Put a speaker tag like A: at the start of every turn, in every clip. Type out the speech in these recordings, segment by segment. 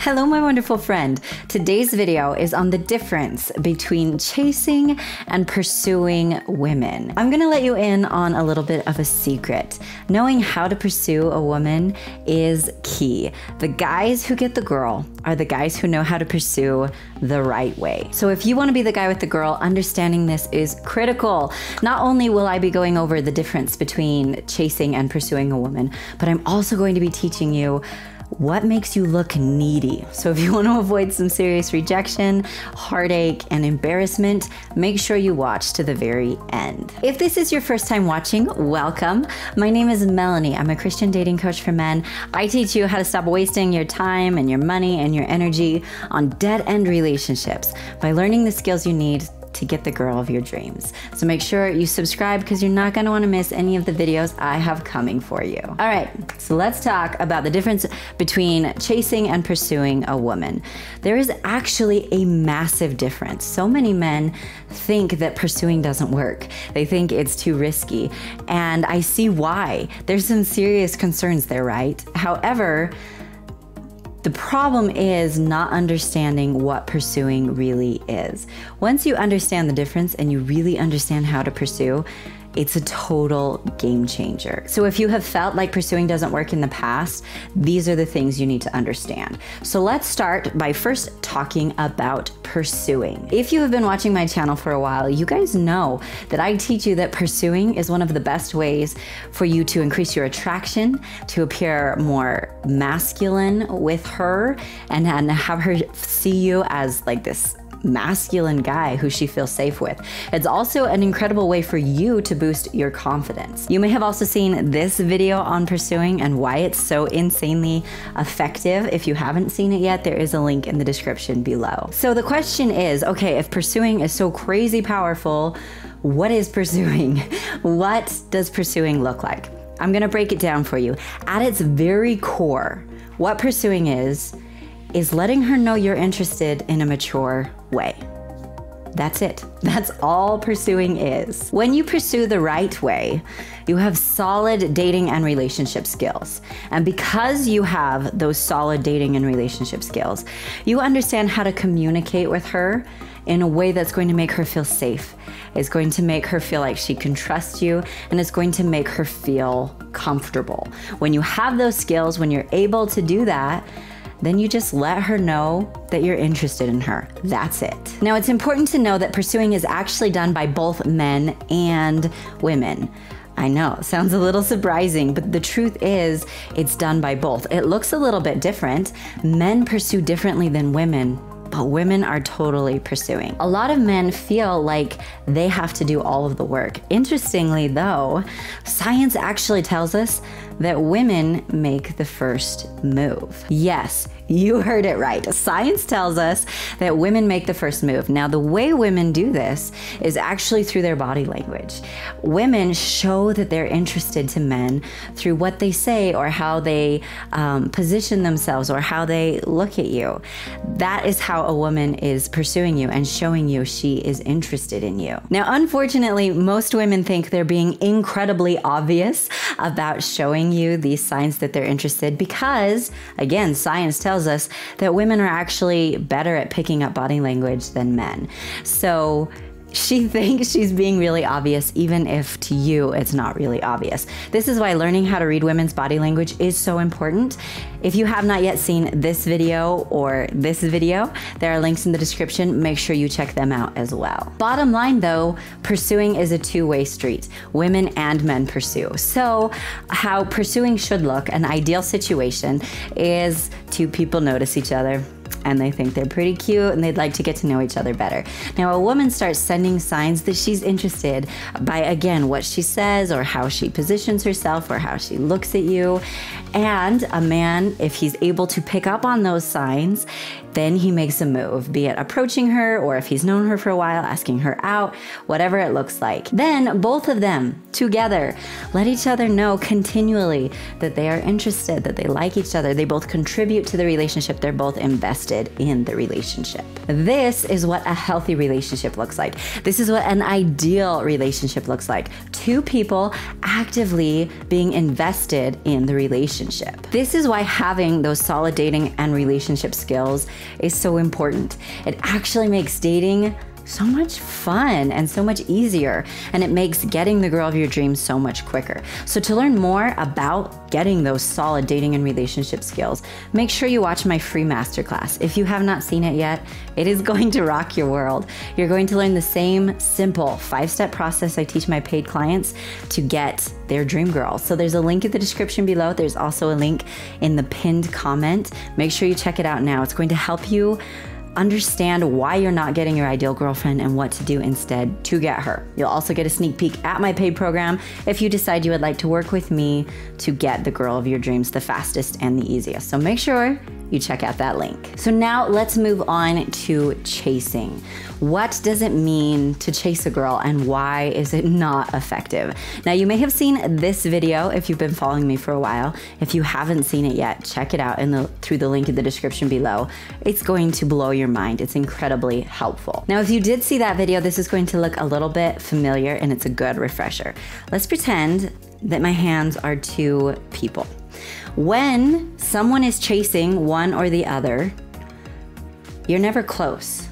A: Hello, my wonderful friend. Today's video is on the difference between chasing and pursuing women. I'm gonna let you in on a little bit of a secret. Knowing how to pursue a woman is key. The guys who get the girl are the guys who know how to pursue the right way. So if you wanna be the guy with the girl, understanding this is critical. Not only will I be going over the difference between chasing and pursuing a woman, but I'm also going to be teaching you what makes you look needy. So if you want to avoid some serious rejection, heartache, and embarrassment, make sure you watch to the very end. If this is your first time watching, welcome. My name is Melannie. I'm a Christian dating coach for men. I teach you how to stop wasting your time and your money and your energy on dead-end relationships by learning the skills you need to get the girl of your dreams. So make sure you subscribe because you're not going to want to miss any of the videos I have coming for you. All right, so let's talk about the difference between chasing and pursuing a woman. There is actually a massive difference. So many men think that pursuing doesn't work. They think it's too risky, and I see why. There's some serious concerns there, right? However, the problem is not understanding what pursuing really is. Once you understand the difference and you really understand how to pursue, it's a total game changer. So if you have felt like pursuing doesn't work in the past, these are the things you need to understand. So let's start by first talking about pursuing. If you have been watching my channel for a while, you guys know that I teach you that pursuing is one of the best ways for you to increase your attraction, to appear more masculine with her, and have her see you as like this masculine guy who she feels safe with. It's also an incredible way for you to boost your confidence. You may have also seen this video on pursuing and why it's so insanely effective. If you haven't seen it yet, there is a link in the description below. So the question is, okay, if pursuing is so crazy powerful, what is pursuing? What does pursuing look like? I'm gonna break it down for you. At its very core, what pursuing is letting her know you're interested in a mature way. That's it. That's all pursuing is. When you pursue the right way, you have solid dating and relationship skills. And because you have those solid dating and relationship skills, you understand how to communicate with her in a way that's going to make her feel safe. It's going to make her feel like she can trust you, and it's going to make her feel comfortable. When you have those skills, when you're able to do that, then you just let her know that you're interested in her. That's it. Now, it's important to know that pursuing is actually done by both men and women. I know, it sounds a little surprising, but the truth is it's done by both. It looks a little bit different. Men pursue differently than women, but women are totally pursuing. A lot of men feel like they have to do all of the work. Interestingly though, science actually tells us that women make the first move. Yes, you heard it right. Science tells us that women make the first move. Now, the way women do this is actually through their body language. Women show that they're interested to men through what they say or how they position themselves or how they look at you. That is how a woman is pursuing you and showing you she is interested in you. Now, unfortunately, most women think they're being incredibly obvious about showing you these signs that they're interested because, again, science tells us that women are actually better at picking up body language than men. So she thinks she's being really obvious, even if to you it's not really obvious. This is why learning how to read women's body language is so important. If you have not yet seen this video or this video, there are links in the description. Make sure you check them out as well. Bottom line though, pursuing is a two-way street. Women and men pursue. So how pursuing should look, an ideal situation, is two people notice each other and they think they're pretty cute and they'd like to get to know each other better. Now, a woman starts sending signs that she's interested by, again, what she says or how she positions herself or how she looks at you. And a man, if he's able to pick up on those signs, then he makes a move, be it approaching her or if he's known her for a while, asking her out, whatever it looks like. Then both of them together let each other know continually that they are interested, that they like each other. They both contribute to the relationship. They're both invested invested in the relationship. This is what a healthy relationship looks like. This is what an ideal relationship looks like. Two people actively being invested in the relationship. This is why having those solid dating and relationship skills is so important. It actually makes dating so much fun and so much easier, and it makes getting the girl of your dreams so much quicker. So to learn more about getting those solid dating and relationship skills, make sure you watch my free masterclass. If you have not seen it yet, it is going to rock your world. You're going to learn the same simple 5-step process I teach my paid clients to get their dream girl. So there's a link in the description below. There's also a link in the pinned comment. Make sure you check it out now. It's going to help you understand why you're not getting your ideal girlfriend and what to do instead to get her. You'll also get a sneak peek at my paid program if you decide you would like to work with me to get the girl of your dreams the fastest and the easiest. So make sure you check out that link. So now let's move on to chasing. What does it mean to chase a girl and why is it not effective? Now you may have seen this video if you've been following me for a while. If you haven't seen it yet, check it out through the link in the description below. It's going to blow your mind. It's incredibly helpful. Now if you did see that video, this is going to look a little bit familiar and it's a good refresher. Let's pretend that my hands are two people. When someone is chasing one or the other, you're never close.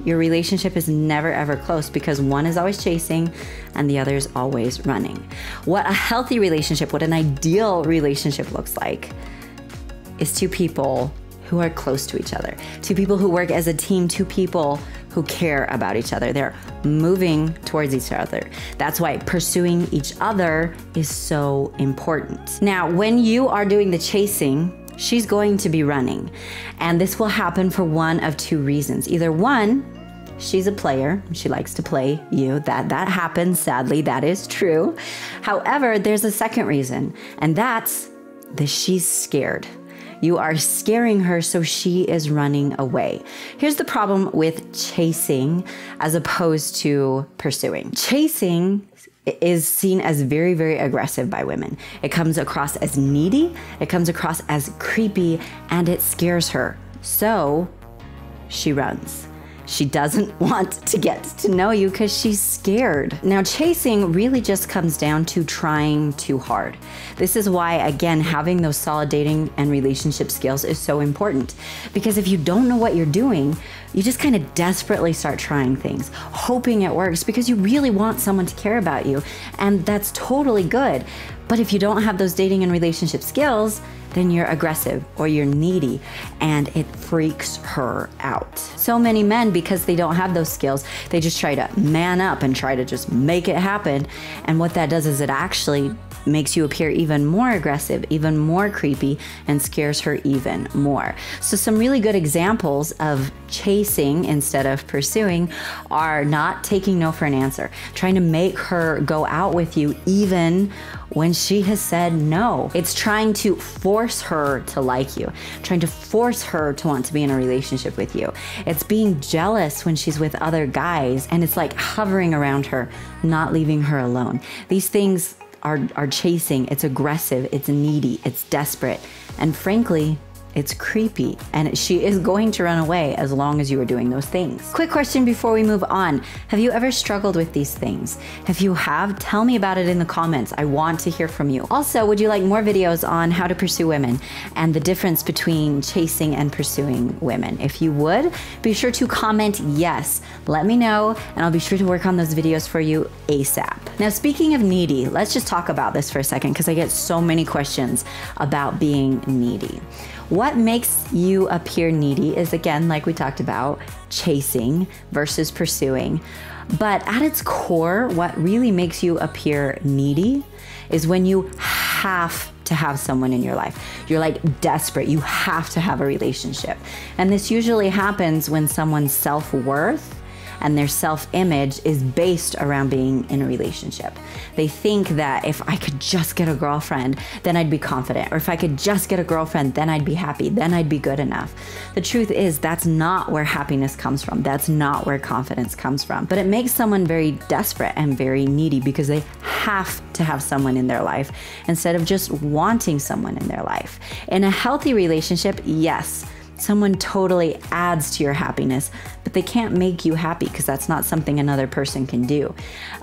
A: Your relationship is never ever close because one is always chasing and the other is always running. What a healthy relationship, what an ideal relationship looks like is two people who are close to each other, two people who work as a team, two people who care about each other. They're moving towards each other. That's why pursuing each other is so important. Now, when you are doing the chasing, she's going to be running. And this will happen for one of two reasons. Either one, she's a player. She likes to play you. That happens, sadly, that is true. However, there's a second reason, and that's that she's scared. You are scaring her, so she is running away. Here's the problem with chasing as opposed to pursuing. Chasing is seen as very, very aggressive by women. It comes across as needy, it comes across as creepy, and it scares her. So she runs. She doesn't want to get to know you because she's scared. Now, chasing really just comes down to trying too hard. This is why, again, having those solid dating and relationship skills is so important. Because if you don't know what you're doing, you just kind of desperately start trying things, hoping it works because you really want someone to care about you. And that's totally good. But if you don't have those dating and relationship skills, then you're aggressive or you're needy and it freaks her out. So many men, because they don't have those skills, they just try to man up and try to just make it happen. And what that does is it actually makes you appear even more aggressive, even more creepy, and scares her even more. So some really good examples of chasing instead of pursuing are not taking no for an answer, trying to make her go out with you even when she has said no. It's trying to force her to like you, trying to force her to want to be in a relationship with you. It's being jealous when she's with other guys, and it's like hovering around her, not leaving her alone. These things are chasing. It's aggressive, it's needy, it's desperate, and frankly, it's creepy, and she is going to run away as long as you are doing those things. Quick question before we move on. Have you ever struggled with these things? If you have, tell me about it in the comments. I want to hear from you. Also, would you like more videos on how to pursue women and the difference between chasing and pursuing women? If you would, be sure to comment yes. Let me know, and I'll be sure to work on those videos for you ASAP. Now, speaking of needy, let's just talk about this for a second because I get so many questions about being needy. What makes you appear needy is, again, like we talked about, chasing versus pursuing. But at its core, what really makes you appear needy is when you have to have someone in your life. You're like desperate. You have to have a relationship. And this usually happens when someone's self-worth and their self-image is based around being in a relationship. They think that if I could just get a girlfriend, then I'd be confident. Or if I could just get a girlfriend, then I'd be happy. Then I'd be good enough. The truth is that's not where happiness comes from. That's not where confidence comes from. But it makes someone very desperate and very needy because they have to have someone in their life instead of just wanting someone in their life. In a healthy relationship, yes, Someone totally adds to your happiness, but they can't make you happy because that's not something another person can do.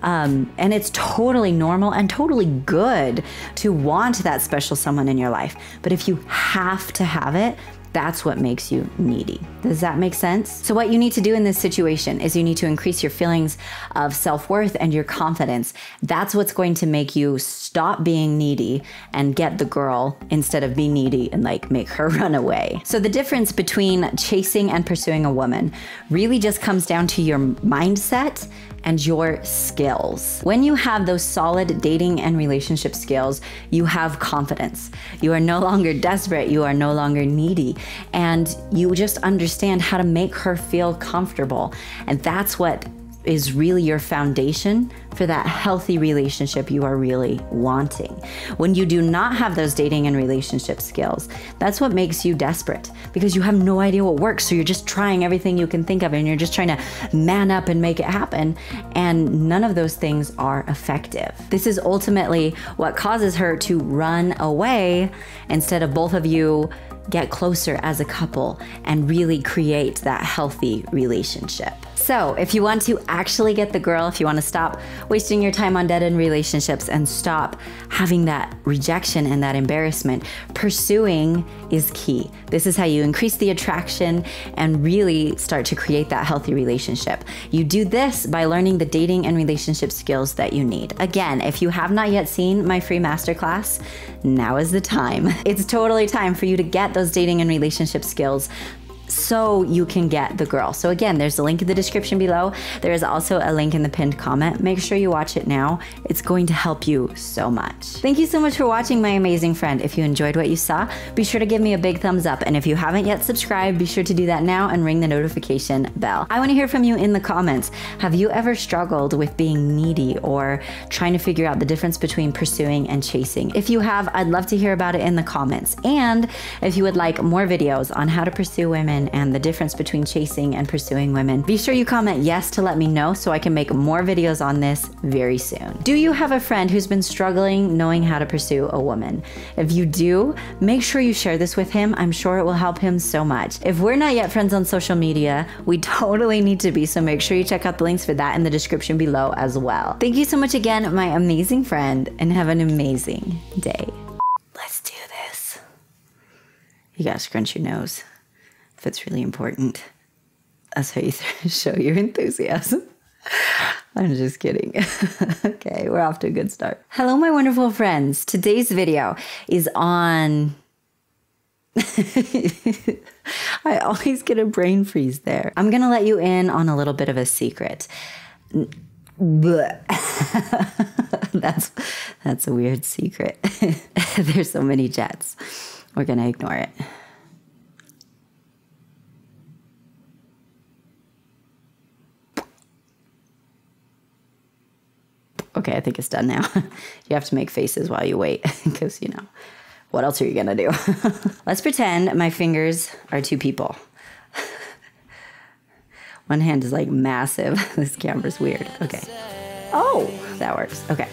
A: And it's totally normal and totally good to want that special someone in your life. But if you have to have it, that's what makes you needy. Does that make sense? So what you need to do in this situation is you need to increase your feelings of self-worth and your confidence. That's what's going to make you stop being needy and get the girl instead of be needy and like make her run away. So the difference between chasing and pursuing a woman really just comes down to your mindset and your skills. When you have those solid dating and relationship skills, you have confidence. You are no longer desperate, you are no longer needy, and you just understand how to make her feel comfortable. And that's what is really your foundation for that healthy relationship you are really wanting. When you do not have those dating and relationship skills, that's what makes you desperate, because you have no idea what works. So you're just trying everything you can think of and you're just trying to man up and make it happen. And none of those things are effective. This is ultimately what causes her to run away instead of both of you get closer as a couple and really create that healthy relationship. So if you want to actually get the girl, if you want to stop wasting your time on dead-end relationships and stop having that rejection and that embarrassment, pursuing is key. This is how you increase the attraction and really start to create that healthy relationship. You do this by learning the dating and relationship skills that you need. Again, if you have not yet seen my free masterclass, now is the time. It's totally time for you to get those dating and relationship skills so you can get the girl. So again, there's a link in the description below. There is also a link in the pinned comment. Make sure you watch it now. It's going to help you so much. Thank you so much for watching, my amazing friend. If you enjoyed what you saw, be sure to give me a big thumbs up. And if you haven't yet subscribed, be sure to do that now and ring the notification bell. I want to hear from you in the comments. Have you ever struggled with being needy or trying to figure out the difference between pursuing and chasing? If you have, I'd love to hear about it in the comments. And if you would like more videos on how to pursue women and the difference between chasing and pursuing women, be sure you comment yes to let me know so I can make more videos on this very soon. Do you have a friend who's been struggling knowing how to pursue a woman? If you do, make sure you share this with him. I'm sure it will help him so much. If we're not yet friends on social media, we totally need to be, so make sure you check out the links for that in the description below as well. Thank you so much again, my amazing friend, and have an amazing day. Let's do this. You gotta scrunch your nose. If it's really important, that's how you show your enthusiasm. I'm just kidding. Okay, we're off to a good start. Hello, my wonderful friends. Today's video is on... I always get a brain freeze there. I'm gonna let you in on a little bit of a secret. That's a weird secret. There's so many jets. We're gonna ignore it. Okay, I think it's done now. You have to make faces while you wait because, you know, what else are you gonna do? Let's pretend my fingers are two people. One hand is like massive. This camera's weird. Okay. Oh, that works. Okay.